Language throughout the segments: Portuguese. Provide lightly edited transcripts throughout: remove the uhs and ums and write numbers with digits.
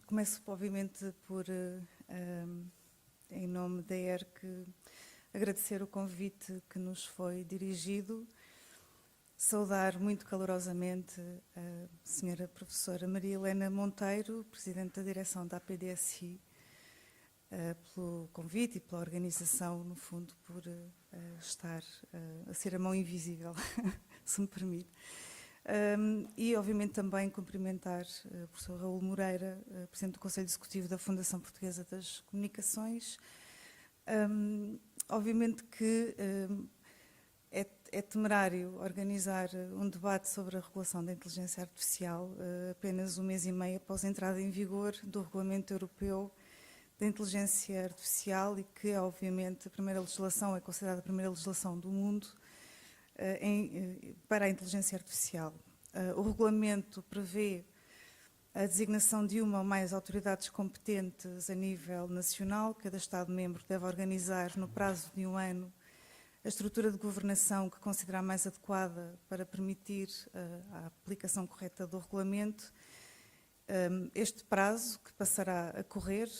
Começo, obviamente, por, em nome da ERC, agradecer o convite que nos foi dirigido, saudar muito calorosamente a senhora professora Maria Helena Monteiro, Presidente da Direção da APDSI, pelo convite e pela organização, no fundo, por estar a ser a mão invisível, se me permite. E, obviamente, também cumprimentar o professor Raul Moreira, Presidente do Conselho Executivo da Fundação Portuguesa das Comunicações. Obviamente que é temerário organizar um debate sobre a regulação da inteligência artificial apenas um mês e meio após a entrada em vigor do Regulamento Europeu da Inteligência Artificial e que, obviamente, a primeira legislação é considerada a primeira legislação do mundo para a inteligência artificial. O regulamento prevê a designação de uma ou mais autoridades competentes a nível nacional. Cada Estado-membro deve organizar, no prazo de um ano, a estrutura de governação que considerar mais adequada para permitir a aplicação correta do regulamento. Este prazo, que passará a correr,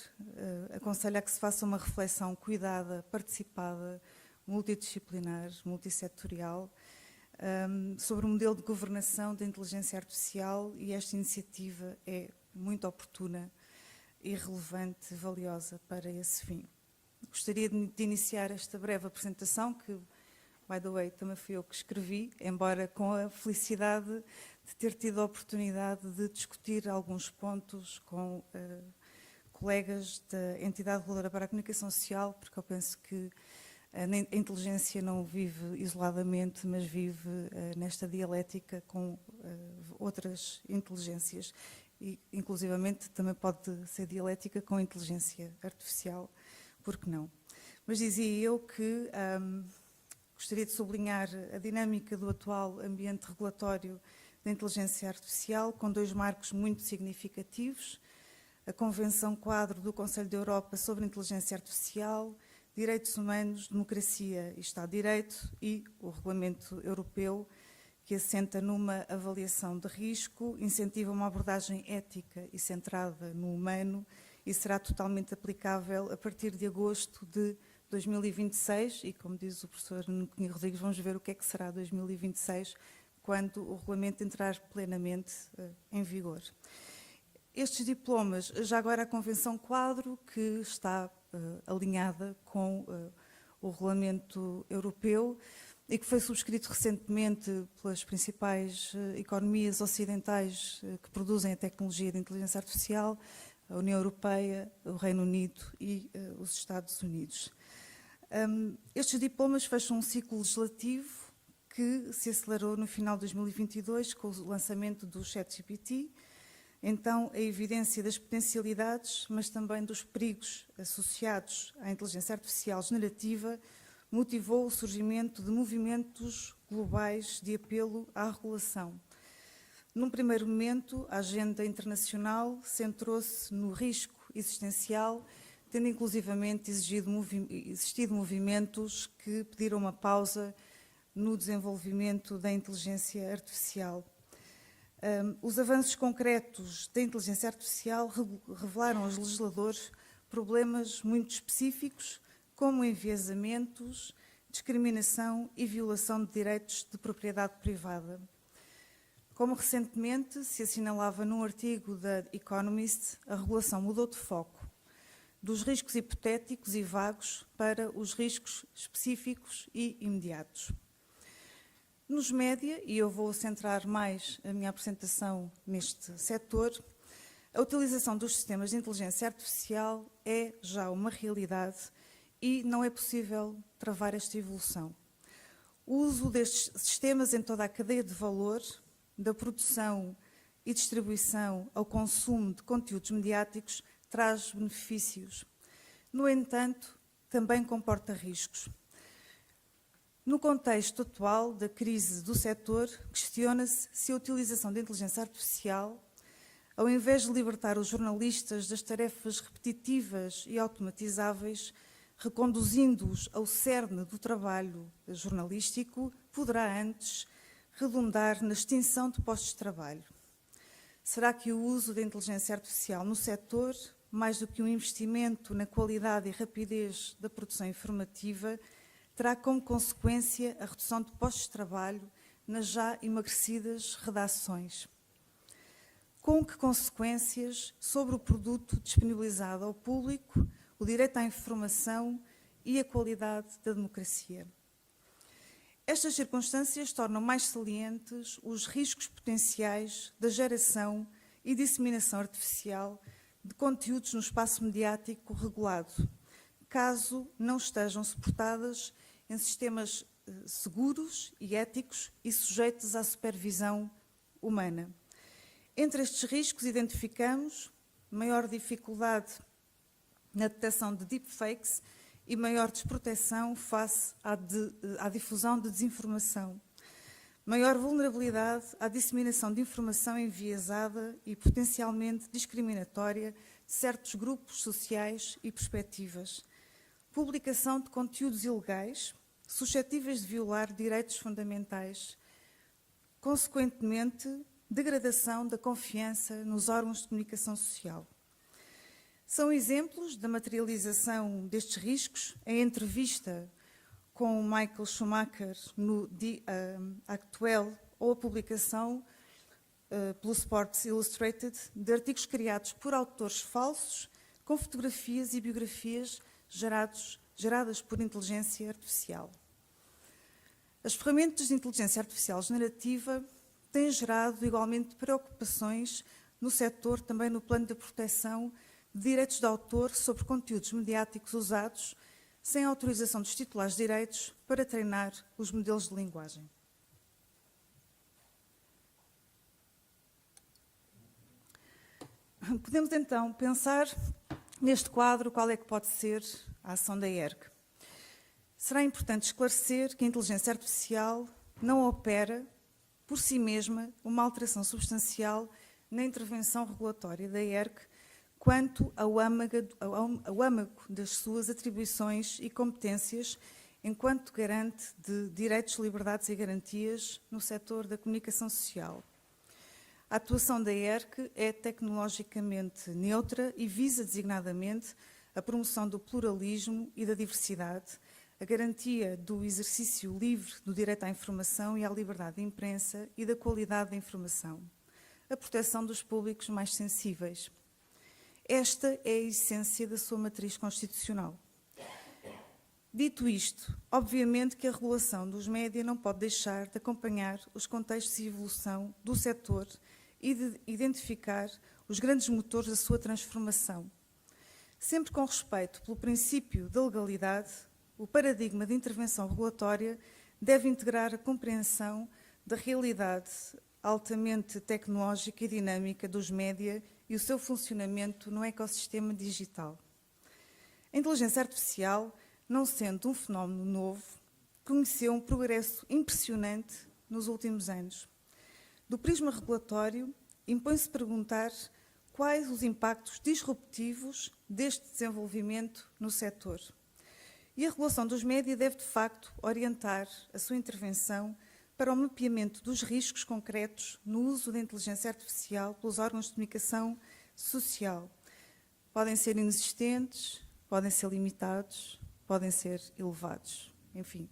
aconselha a que se faça uma reflexão cuidada, participada, multidisciplinar, multissetorial, sobre o modelo de governação da inteligência artificial, e esta iniciativa é muito oportuna e relevante e valiosa para esse fim. Gostaria de iniciar esta breve apresentação, que, by the way, também fui eu que escrevi, embora com a felicidade de ter tido a oportunidade de discutir alguns pontos com colegas da Entidade Reguladora para a Comunicação Social, porque eu penso que a inteligência não vive isoladamente, mas vive nesta dialética com outras inteligências e, inclusivamente, também pode ser dialética com a inteligência artificial, por que não? Mas dizia eu que gostaria de sublinhar a dinâmica do atual ambiente regulatório da inteligência artificial, com dois marcos muito significativos: a Convenção Quadro do Conselho da Europa sobre a Inteligência Artificial, Direitos Humanos, Democracia e Estado de Direito, e o Regulamento Europeu, que assenta numa avaliação de risco, incentiva uma abordagem ética e centrada no humano e será totalmente aplicável a partir de agosto de 2026, e, como diz o professor Nuno Rodrigues, vamos ver o que é que será 2026, quando o regulamento entrar plenamente em vigor. Estes diplomas, já agora a Convenção Quadro, que está alinhada com o Regulamento Europeu e que foi subscrito recentemente pelas principais economias ocidentais que produzem a tecnologia de inteligência artificial, a União Europeia, o Reino Unido e os Estados Unidos. Estes diplomas fecham um ciclo legislativo que se acelerou no final de 2022 com o lançamento do ChatGPT. Então, a evidência das potencialidades, mas também dos perigos associados à inteligência artificial generativa, motivou o surgimento de movimentos globais de apelo à regulação. Num primeiro momento, a agenda internacional centrou-se no risco existencial, tendo inclusivamente existido movimentos que pediram uma pausa no desenvolvimento da inteligência artificial. Os avanços concretos da inteligência artificial revelaram aos legisladores problemas muito específicos, como enviesamentos, discriminação e violação de direitos de propriedade privada. Como recentemente se assinalava num artigo da Economist, a regulação mudou de foco dos riscos hipotéticos e vagos para os riscos específicos e imediatos. Nos média, e eu vou centrar mais a minha apresentação neste setor, a utilização dos sistemas de inteligência artificial é já uma realidade e não é possível travar esta evolução. O uso destes sistemas em toda a cadeia de valor, da produção e distribuição ao consumo de conteúdos mediáticos, traz benefícios. No entanto, também comporta riscos. No contexto atual da crise do setor, questiona-se se a utilização da inteligência artificial, ao invés de libertar os jornalistas das tarefas repetitivas e automatizáveis, reconduzindo-os ao cerne do trabalho jornalístico, poderá antes redundar na extinção de postos de trabalho. Será que o uso da inteligência artificial no setor, mais do que um investimento na qualidade e rapidez da produção informativa, terá como consequência a redução de postos de trabalho nas já emagrecidas redações? Com que consequências sobre o produto disponibilizado ao público, o direito à informação e a qualidade da democracia? Estas circunstâncias tornam mais salientes os riscos potenciais da geração e disseminação artificial de conteúdos no espaço mediático regulado, caso não estejam suportadas em sistemas seguros e éticos e sujeitos à supervisão humana. Entre estes riscos identificamos maior dificuldade na detecção de deepfakes e maior desproteção face à difusão de desinformação, maior vulnerabilidade à disseminação de informação enviesada e potencialmente discriminatória de certos grupos sociais e perspectivas, publicação de conteúdos ilegais suscetíveis de violar direitos fundamentais, consequentemente, degradação da confiança nos órgãos de comunicação social. São exemplos da materialização destes riscos a entrevista com o Michael Schumacher no The Actuel ou a publicação pelo Sports Illustrated de artigos criados por autores falsos com fotografias e biografias geradas por inteligência artificial. As ferramentas de inteligência artificial generativa têm gerado igualmente preocupações no setor, também no plano da proteção de direitos de autor sobre conteúdos mediáticos usados sem autorização dos titulares de direitos para treinar os modelos de linguagem. Podemos então pensar neste quadro qual é que pode ser a ação da ERC. Será importante esclarecer que a inteligência artificial não opera por si mesma uma alteração substancial na intervenção regulatória da ERC quanto ao âmago das suas atribuições e competências enquanto garante de direitos, liberdades e garantias no setor da comunicação social. A atuação da ERC é tecnologicamente neutra e visa designadamente a promoção do pluralismo e da diversidade, a garantia do exercício livre do direito à informação e à liberdade de imprensa e da qualidade da informação, a proteção dos públicos mais sensíveis. Esta é a essência da sua matriz constitucional. Dito isto, obviamente que a regulação dos média não pode deixar de acompanhar os contextos e evolução do setor e de identificar os grandes motores da sua transformação. Sempre com respeito pelo princípio da legalidade, o paradigma de intervenção regulatória deve integrar a compreensão da realidade altamente tecnológica e dinâmica dos média e o seu funcionamento no ecossistema digital. A inteligência artificial, não sendo um fenómeno novo, conheceu um progresso impressionante nos últimos anos. Do prisma regulatório, impõe-se perguntar quais os impactos disruptivos deste desenvolvimento no setor. E a regulação dos média deve, de facto, orientar a sua intervenção para o mapeamento dos riscos concretos no uso da inteligência artificial pelos órgãos de comunicação social. Podem ser inexistentes, podem ser limitados, podem ser elevados. Enfim,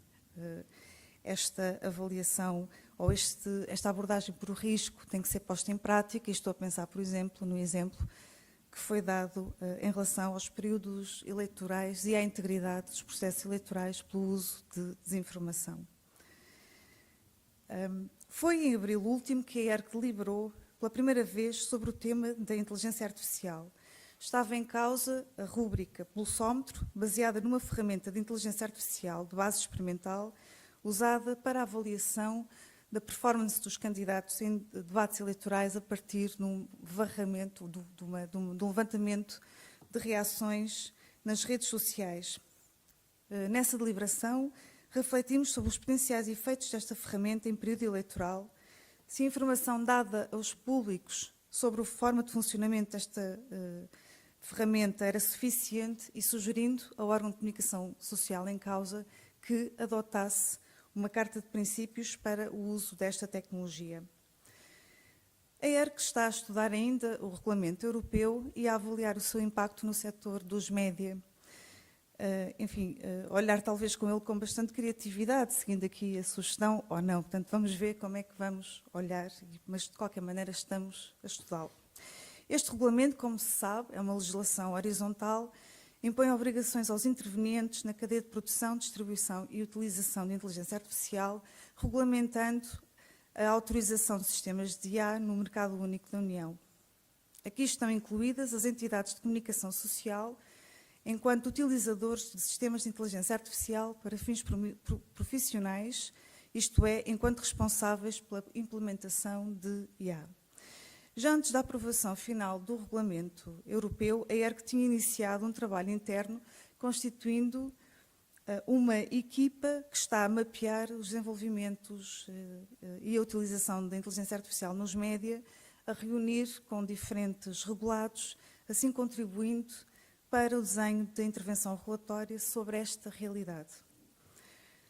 esta avaliação ou esta abordagem por risco tem que ser posta em prática, e estou a pensar, por exemplo, no exemplo que foi dado em relação aos períodos eleitorais e à integridade dos processos eleitorais pelo uso de desinformação. Foi em abril último que a ERC deliberou pela primeira vez sobre o tema da inteligência artificial. Estava em causa a rúbrica Pulsómetro, baseada numa ferramenta de inteligência artificial de base experimental, usada para a avaliação da performance dos candidatos em debates eleitorais a partir de um varramento, de um levantamento de reações nas redes sociais. Nessa deliberação, refletimos sobre os potenciais efeitos desta ferramenta em período eleitoral, se a informação dada aos públicos sobre a forma de funcionamento desta ferramenta era suficiente e sugerindo ao órgão de comunicação social em causa que adotasse uma carta de princípios para o uso desta tecnologia. A ERC está a estudar ainda o regulamento europeu e a avaliar o seu impacto no setor dos média. Olhar talvez com ele com bastante criatividade, seguindo aqui a sugestão ou não. Portanto, vamos ver como é que vamos olhar, mas de qualquer maneira estamos a estudá-lo. Este regulamento, como se sabe, é uma legislação horizontal, impõe obrigações aos intervenientes na cadeia de produção, distribuição e utilização de inteligência artificial, regulamentando a autorização de sistemas de IA no mercado único da União. Aqui estão incluídas as entidades de comunicação social, enquanto utilizadores de sistemas de inteligência artificial para fins profissionais, isto é, enquanto responsáveis pela implementação de IA. Já antes da aprovação final do regulamento europeu, a ERC tinha iniciado um trabalho interno constituindo uma equipa que está a mapear os desenvolvimentos e a utilização da inteligência artificial nos média, a reunir com diferentes regulados, assim contribuindo para o desenho da intervenção regulatória sobre esta realidade.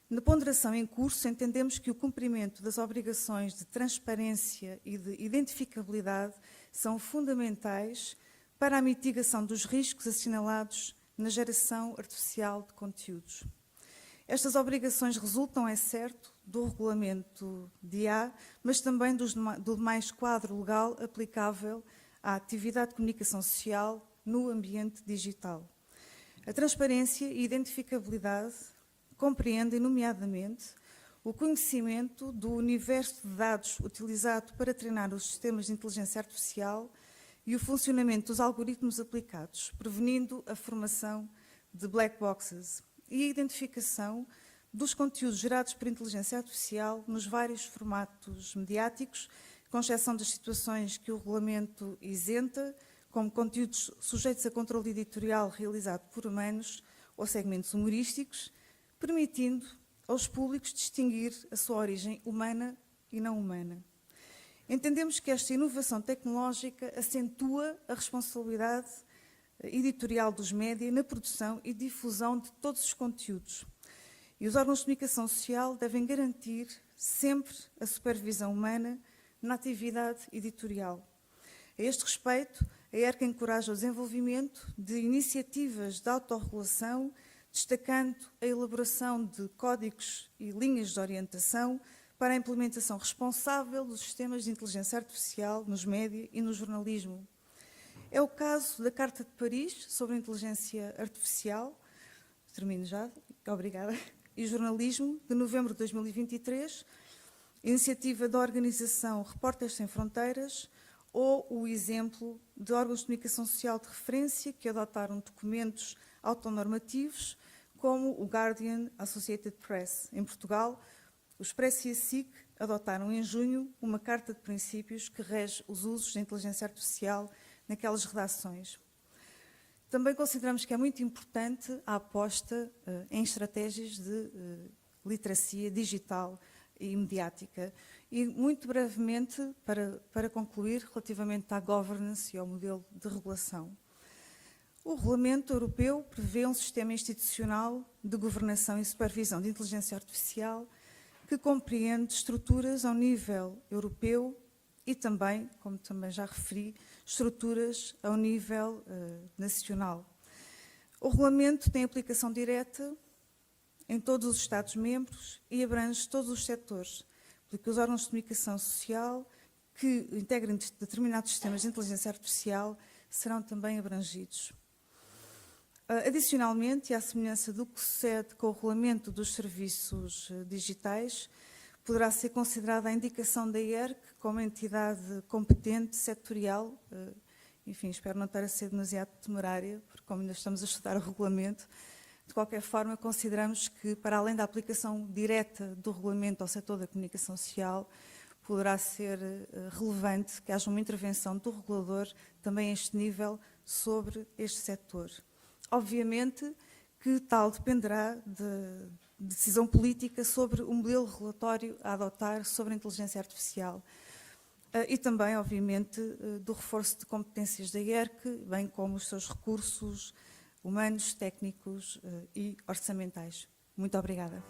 Na ponderação em curso, entendemos que o cumprimento das obrigações de transparência e de identificabilidade são fundamentais para a mitigação dos riscos assinalados na geração artificial de conteúdos. Estas obrigações resultam, é certo, do regulamento de IA, mas também do mais quadro legal aplicável à atividade de comunicação social no ambiente digital. A transparência e identificabilidade compreendem, nomeadamente, o conhecimento do universo de dados utilizado para treinar os sistemas de inteligência artificial e o funcionamento dos algoritmos aplicados, prevenindo a formação de black boxes e a identificação dos conteúdos gerados por inteligência artificial nos vários formatos mediáticos, com exceção das situações que o regulamento isenta, como conteúdos sujeitos a controle editorial realizado por humanos ou segmentos humorísticos, permitindo aos públicos distinguir a sua origem humana e não humana. Entendemos que esta inovação tecnológica acentua a responsabilidade editorial dos média na produção e difusão de todos os conteúdos. E os órgãos de comunicação social devem garantir sempre a supervisão humana na atividade editorial. A este respeito, a ERC encoraja o desenvolvimento de iniciativas de autorregulação, destacando a elaboração de códigos e linhas de orientação para a implementação responsável dos sistemas de inteligência artificial nos média e no jornalismo. É o caso da Carta de Paris sobre a inteligência artificial, termino já, obrigada, e jornalismo, de novembro de 2023, iniciativa da organização Repórteres Sem Fronteiras, ou o exemplo de órgãos de comunicação social de referência que adotaram documentos autonormativos, como o Guardian Associated Press. Em Portugal, o Expresso e a SIC adotaram em junho uma carta de princípios que rege os usos da inteligência artificial naquelas redações. Também consideramos que é muito importante a aposta em estratégias de literacia digital e mediática. E, muito brevemente, para concluir, relativamente à governance e ao modelo de regulação. O Regulamento Europeu prevê um sistema institucional de governação e supervisão de inteligência artificial que compreende estruturas ao nível europeu e também, como também já referi, estruturas ao nível nacional. O regulamento tem aplicação direta em todos os Estados-membros e abrange todos os setores, porque os órgãos de comunicação social que integrem determinados sistemas de inteligência artificial serão também abrangidos. Adicionalmente, e à semelhança do que sucede com o regulamento dos serviços digitais, poderá ser considerada a indicação da ERC como entidade competente, setorial, enfim, espero não estar a ser demasiado temerária, porque como ainda estamos a estudar o regulamento, de qualquer forma, consideramos que, para além da aplicação direta do regulamento ao setor da comunicação social, poderá ser relevante que haja uma intervenção do regulador também a este nível sobre este setor. Obviamente que tal dependerá de decisão política sobre o modelo regulatório a adotar sobre a inteligência artificial e também, obviamente, do reforço de competências da ERC, bem como os seus recursos humanos, técnicos e orçamentais. Muito obrigada.